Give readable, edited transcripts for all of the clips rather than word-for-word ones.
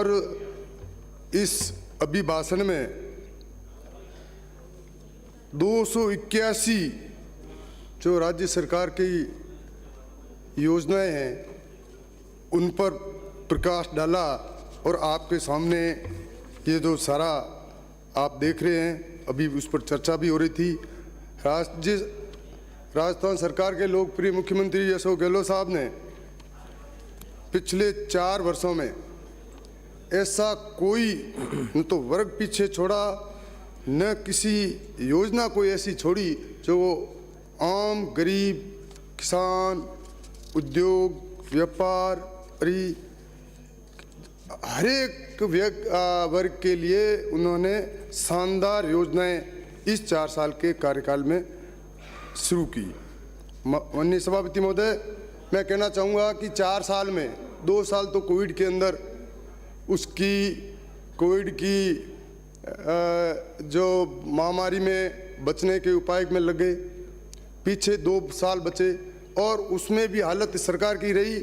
और इस अभिभाषण में 281 जो राज्य सरकार की योजनाएं हैं उन पर प्रकाश डाला और आपके सामने ये जो सारा आप देख रहे हैं, अभी उस पर चर्चा भी हो रही थी। राजस्थान सरकार के लोकप्रिय मुख्यमंत्री अशोक गहलोत साहब ने पिछले 4 वर्षों में ऐसा कोई न तो वर्ग पीछे छोड़ा, न किसी योजना कोई ऐसी छोड़ी जो आम गरीब किसान उद्योग व्यापारी हर एक वर्ग के लिए उन्होंने शानदार योजनाएं इस 4 साल के कार्यकाल में शुरू की। माननीय सभापति महोदय, मैं कहना चाहूँगा कि 4 साल में 2 साल तो कोविड के अंदर कोविड की जो महामारी में बचने के उपाय में लगे, पीछे 2 साल बचे और उसमें भी हालत सरकार की रही,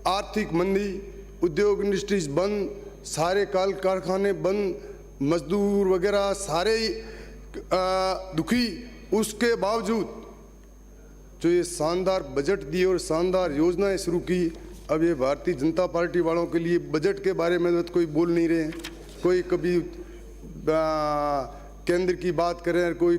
आर्थिक मंदी, उद्योग इंडस्ट्रीज बंद, सारे कारखाने बंद, मजदूर वगैरह सारे दुखी। उसके बावजूद जो ये शानदार बजट दिए और शानदार योजनाएं शुरू की, अब ये भारतीय जनता पार्टी वालों के लिए बजट के बारे में तो कोई बोल नहीं रहे हैं। कोई कभी केंद्र की बात करें, कोई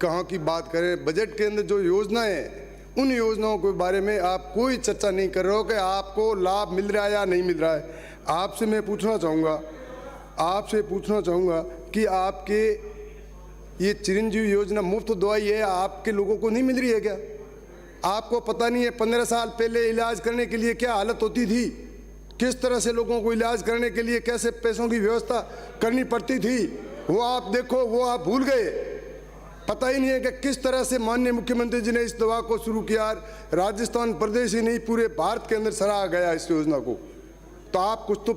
कहाँ की बात करें। बजट के अंदर जो योजनाएं हैं उन योजनाओं के बारे में आप कोई चर्चा नहीं कर रहे हो कि आपको लाभ मिल रहा है या नहीं मिल रहा है। आपसे मैं पूछना चाहूँगा कि आपके ये चिरंजीवी योजना मुफ्त दवाई है, आपके लोगों को नहीं मिल रही है क्या? आपको पता नहीं है 15 साल पहले इलाज करने के लिए क्या हालत होती थी, किस तरह से लोगों को इलाज करने के लिए कैसे पैसों की व्यवस्था करनी पड़ती थी? वो आप देखो, वो आप भूल गए। पता ही नहीं है कि किस तरह से माननीय मुख्यमंत्री जी ने इस दवा को शुरू किया। राजस्थान प्रदेश ही नहीं, पूरे भारत के अंदर सराहा गया इस योजना को। तो आप कुछ तो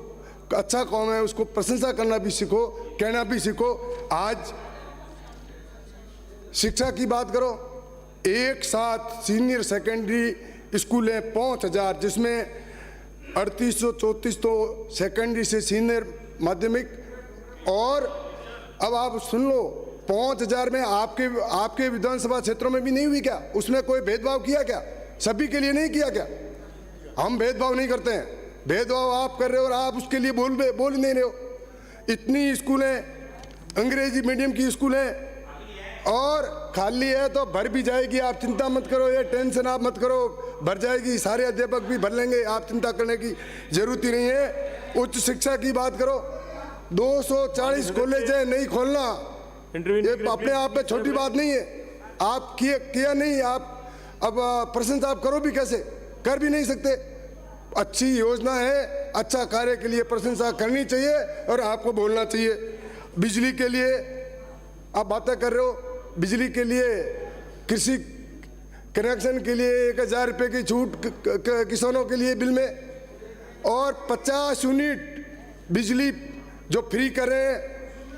अच्छा कौन है उसको प्रशंसा करना भी सीखो, कहना भी सीखो। आज शिक्षा की बात करो, एक साथ सीनियर सेकेंडरी स्कूल है 5000, जिसमें 3834 तो सेकेंडरी से सीनियर माध्यमिक। और अब आप सुन लो, 5000 में आपके विधानसभा क्षेत्रों में भी नहीं हुई क्या? उसमें कोई भेदभाव किया क्या? सभी के लिए नहीं किया क्या? हम भेदभाव नहीं करते हैं, भेदभाव आप कर रहे हो और आप उसके लिए बोल नहीं रहे हो। इतनी स्कूलें अंग्रेजी मीडियम की स्कूलें और खाली है तो भर भी जाएगी, आप चिंता मत करो, ये टेंशन आप मत करो, भर जाएगी, सारे अध्यापक भी भर लेंगे, आप चिंता करने की जरूरत ही नहीं है। उच्च शिक्षा की बात करो, 240 कॉलेज है, नहीं खोलना ये अपने आप में छोटी बात नहीं है। आप किया नहीं, आप अब प्रशंसा आप करो भी कैसे? कर भी नहीं सकते। अच्छी योजना है, अच्छा कार्य के लिए प्रशंसा करनी चाहिए और आपको बोलना चाहिए। बिजली के लिए आप बातें कर रहे हो, बिजली के लिए कृषि कनेक्शन के लिए 1000 रुपये की छूट किसानों के लिए बिल में, और 50 यूनिट बिजली जो फ्री कर रहे हैं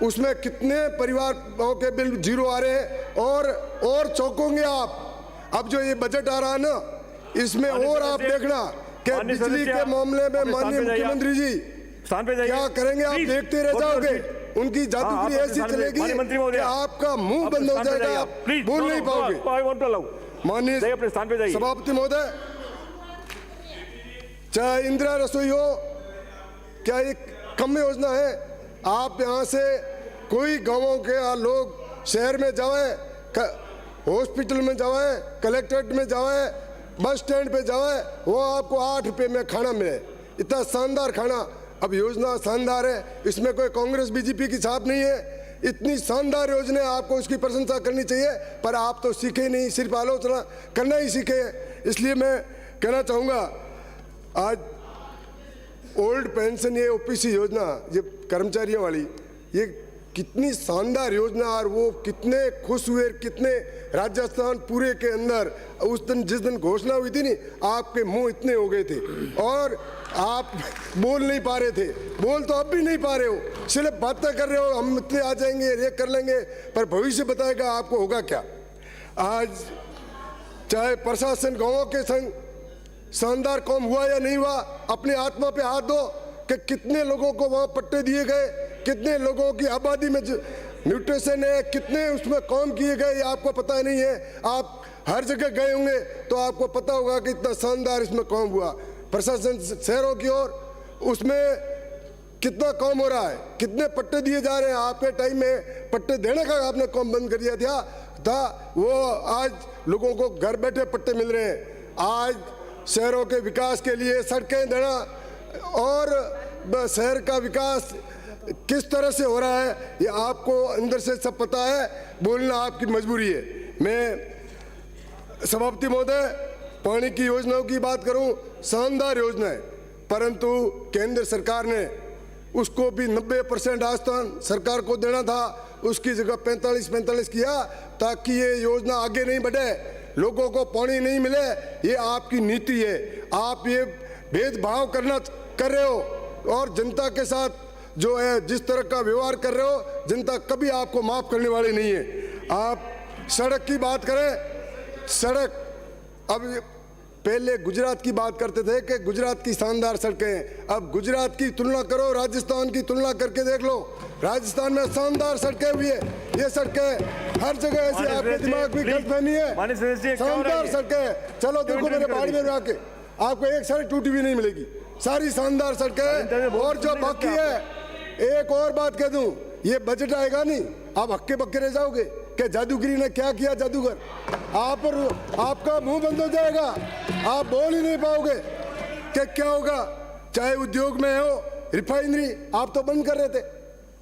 उसमें कितने परिवारों के बिल 0 आ रहे हैं। और चौंकोगे आप। अब जो ये बजट आ रहा है ना, इसमें और आप देखना कि बिजली के मामले में माननीय मुख्यमंत्री जी क्या करेंगे, आप देखते रह जाओगे। उनकी जादूगरी ऐसी चलेगी कि आपका मुंह बंद हो जाएगा, आप बोल नहीं पाओगे। माननीय सभापति महोदय, चाहे इंदिरा रसोई हो, क्या ये कम योजना है? आप यहाँ से कोई गांवों के लोग शहर में जाए, हॉस्पिटल में जाए, कलेक्ट्रेट में जाए, बस स्टैंड पे जाए, वो आपको 8 रुपये में खाना मिले, इतना शानदार खाना। अब योजना शानदार है, इसमें कोई कांग्रेस बीजेपी की छाप नहीं है। इतनी शानदार योजना, आपको उसकी प्रशंसा करनी चाहिए, पर आप तो सीखे नहीं, सिर्फ आलोचना करना ही सीखे। इसलिए मैं कहना चाहूँगा, आज ओल्ड पेंशन, ये ओपीसी योजना, ये कर्मचारियों वाली, ये कितनी शानदार योजना, और वो कितने खुश हुए, कितने राजस्थान पूरे के अंदर उस दिन जिस दिन घोषणा हुई थी नहीं, आपके मुंह इतने हो गए थे और आप बोल नहीं पा रहे थे। बोल तो अब भी नहीं पा रहे हो, सिर्फ बातें कर रहे हो, हम इतने आ जाएंगे, ये कर लेंगे, पर भविष्य बताएगा आपको होगा क्या। आज चाहे प्रशासन गाँवों के संग शानदार काम हुआ या नहीं हुआ, अपनी आत्मा पे हाथ दो। कि कितने लोगों को वहाँ पट्टे दिए गए, कितने लोगों की आबादी में न्यूट्रिशन है, कितने उसमें काम किए गए, ये आपको पता नहीं है। आप हर जगह गए होंगे तो आपको पता होगा कि इतना शानदार इसमें काम हुआ। प्रशासन शहरों की ओर उसमें कितना काम हो रहा है, कितने पट्टे दिए जा रहे हैं। आपके टाइम में पट्टे देने का आपने काम बंद कर दिया था वो आज लोगों को घर बैठे पट्टे मिल रहे हैं। आज शहरों के विकास के लिए सड़कें देना और शहर का विकास किस तरह से हो रहा है ये आपको अंदर से सब पता है, बोलना आपकी मजबूरी है। मैं सभापति महोदय पानी की योजनाओं की बात करूं, शानदार योजना है, परंतु केंद्र सरकार ने उसको भी 90% आस्थान सरकार को देना था, उसकी जगह 45 किया ताकि ये योजना आगे नहीं बढ़े, लोगों को पानी नहीं मिले। ये आपकी नीति है, आप ये भेदभाव कर रहे हो और जनता के साथ जो है जिस तरह का व्यवहार कर रहे हो, जनता कभी आपको माफ करने वाली नहीं है। आप सड़क की बात करें, सड़क अब पहले गुजरात की बात करते थे कि गुजरात की शानदार सड़कें हैं, अब गुजरात की तुलना करो, राजस्थान की तुलना करके देख लो, राजस्थान में शानदार सड़कें हुई है। ये सड़कें हर जगह ऐसी, आपके दिमाग में गलतफहमी है, शानदार सड़कें। चलो देखो मेरे बाड़मेर में आके आपको एक सड़क टूटी हुई नहीं मिलेगी, सारी शानदार सड़कें। और जो बाकी है, एक और बात कह दूं, ये बजट आएगा नहीं, आप हक्के बक्के रह जाओगे कि जादूगिरी ने क्या किया जादूगर, आप और आपका मुंह बंद हो जाएगा, आप बोल ही नहीं पाओगे कि क्या होगा। चाहे उद्योग में हो, रिफाइनरी आप तो बंद कर रहे थे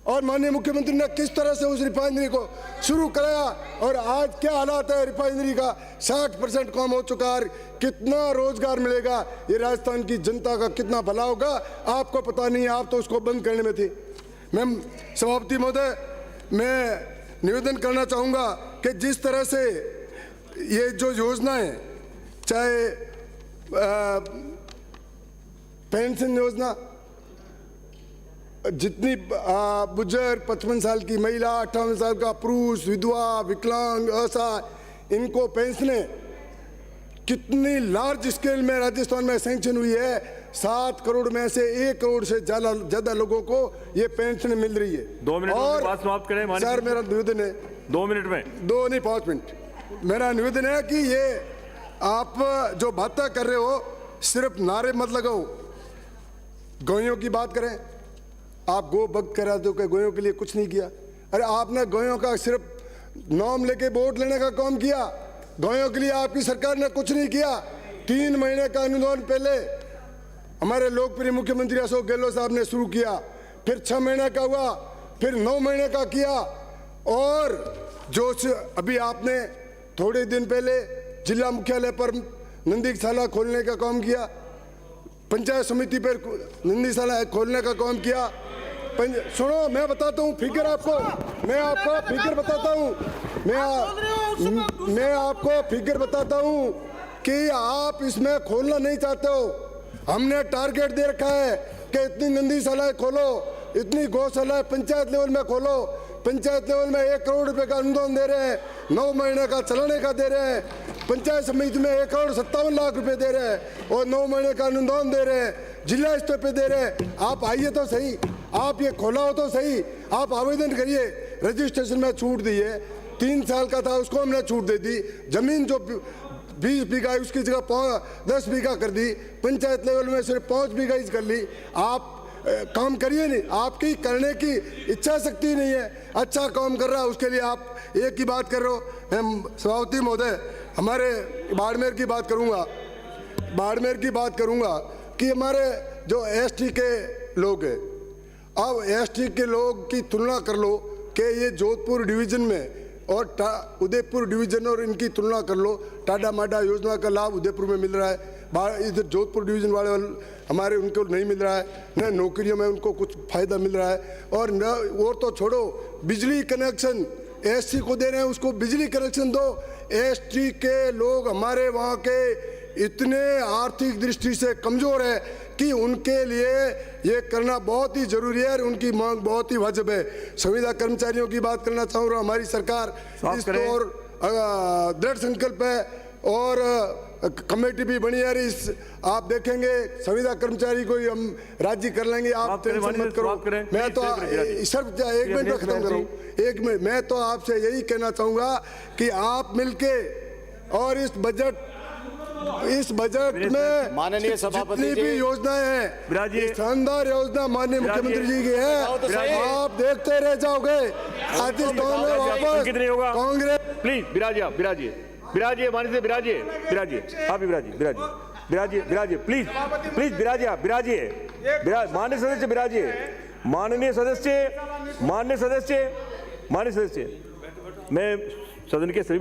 और माननीय मुख्यमंत्री ने किस तरह से उस रिफाइनरी को शुरू कराया और आज क्या हालात है रिफाइनरी का, 60% काम हो चुका है। कितना रोजगार मिलेगा, ये राजस्थान की जनता का कितना भला होगा आपको पता नहीं, आप तो उसको बंद करने में थे। मैं सभापति महोदय मैं निवेदन करना चाहूँगा कि जिस तरह से ये जो योजना है, चाहे पेंशन योजना, जितनी बुजुर्ग 55 साल की महिला, 58 साल का पुरुष, विधवा, विकलांग, असहाय, इनको पेंशनें कितनी लार्ज स्केल में राजस्थान में सैंक्शन हुई है। 7 करोड़ में से 1 करोड़ से ज्यादा लोगों को ये पेंशन मिल रही है। 2 मिनट और बात समाप्त करें। सर मेरा निवेदन है 2 मिनट में, 2 नहीं 5 मिनट, मेरा निवेदन है कि ये आप जो बातें कर रहे हो सिर्फ नारे मत लगाओ। गौयों की बात करें, आप गो भक्त करा दो कि गौयों के लिए कुछ नहीं किया। अरे आपने गौयों का सिर्फ नाम लेके वोट लेने का काम किया, गौयों के लिए आपकी सरकार ने कुछ नहीं किया। 3 महीने का अनुदान पहले हमारे लोकप्रिय मुख्यमंत्री अशोक गहलोत साहब ने शुरू किया, फिर 6 महीने का हुआ, फिर 9 महीने का किया, और जो अभी आपने थोड़े दिन पहले जिला मुख्यालय पर नंदीशाला खोलने का काम किया, पंचायत समिति पर नंदीशाला खोलने का काम किया। सुनो मैं बताता हूँ फिगर आपको, मैं आपको फिगर बताता हूँ, मैं आपको फिगर बताता हूँ कि आप इसमें खोलना नहीं चाहते हो। हमने टारगेट दे रखा है कि इतनी नंदीशालाएं खोलो, इतनी गौशालाएं पंचायत लेवल में खोलो। पंचायत लेवल में 1 करोड़ रुपए का अनुदान दे रहे हैं, 9 महीने का चलाने का दे रहे हैं। पंचायत समिति में 1 करोड़ 57 लाख रुपए दे रहे हैं और 9 महीने का अनुदान दे रहे हैं, जिला स्तर पे दे रहे हैं। आप आइए तो सही, आप ये खोला हो तो सही, आप आवेदन करिए। रजिस्ट्रेशन में छूट दी है, 3 साल का था उसको हमने छूट दे दी। जमीन जो 20 बीघा उसकी जगह 10 बीघा कर दी, पंचायत लेवल में सिर्फ 5 बीघा ही कर ली। आप काम करिए नहीं, आपकी करने की इच्छा शक्ति नहीं है। अच्छा काम कर रहा है उसके लिए आप एक ही बात कर रहे हो। मैं सभापति महोदय हमारे बाड़मेर की बात करूंगा, बाड़मेर की बात करूंगा कि हमारे जो एसटी के लोग हैं, अब एसटी के लोग की तुलना कर लो कि ये जोधपुर डिवीजन में और उदयपुर डिवीजन और इनकी तुलना कर लो। टाडा माडा योजना का लाभ उदयपुर में मिल रहा है, इधर जोधपुर डिवीजन वाले हमारे उनको नहीं मिल रहा है, न नौकरियों में उनको कुछ फायदा मिल रहा है। और न और तो छोड़ो, बिजली कनेक्शन एसटी को दे रहे हैं, उसको बिजली कनेक्शन दो। एसटी के लोग हमारे वहाँ के इतने आर्थिक दृष्टि से कमज़ोर है कि उनके लिए ये करना बहुत ही जरूरी है और उनकी मांग बहुत ही वाजिब है। संविदा कर्मचारियों की बात करना चाहूँगा, हमारी सरकार इस तो और दृढ़ संकल्प है और कमेटी भी बनी है इस, आप देखेंगे संविदा कर्मचारी को ही हम राजी कर लेंगे, आप समाप्त करें, टेंशन माननीय, मत करो। समाप्त करें। मैं तो प्लीज, सर 1 मिनट में खत्म करूँ, 1 मिनट। मैं तो आपसे यही कहना चाहूंगा कि आप मिलके और इस बजट में माननीय सभापति जितनी भी जी। योजनाएं हैं, विराजिए। ये शानदार योजना माननीय मुख्यमंत्री जी की बताओ तो सही। है, आप देखते रह जाओगे। आतिश दौर में वापस अंकित नहीं होगा। कांग्रेस प्लीज विराजिए, आप विराजिए, विराजिए, माननीय से विराजिए, विराजिए, आप भी विराजिए, विराजिए, विराजिए, विराजिए, प्लीज प्लीज विराजिए, आप विराजिए, माननीय सदस्य विराजिए, माननीय सदस्य, माननीय सदस्य, माननीय सदस्य, मैं सदन के सभी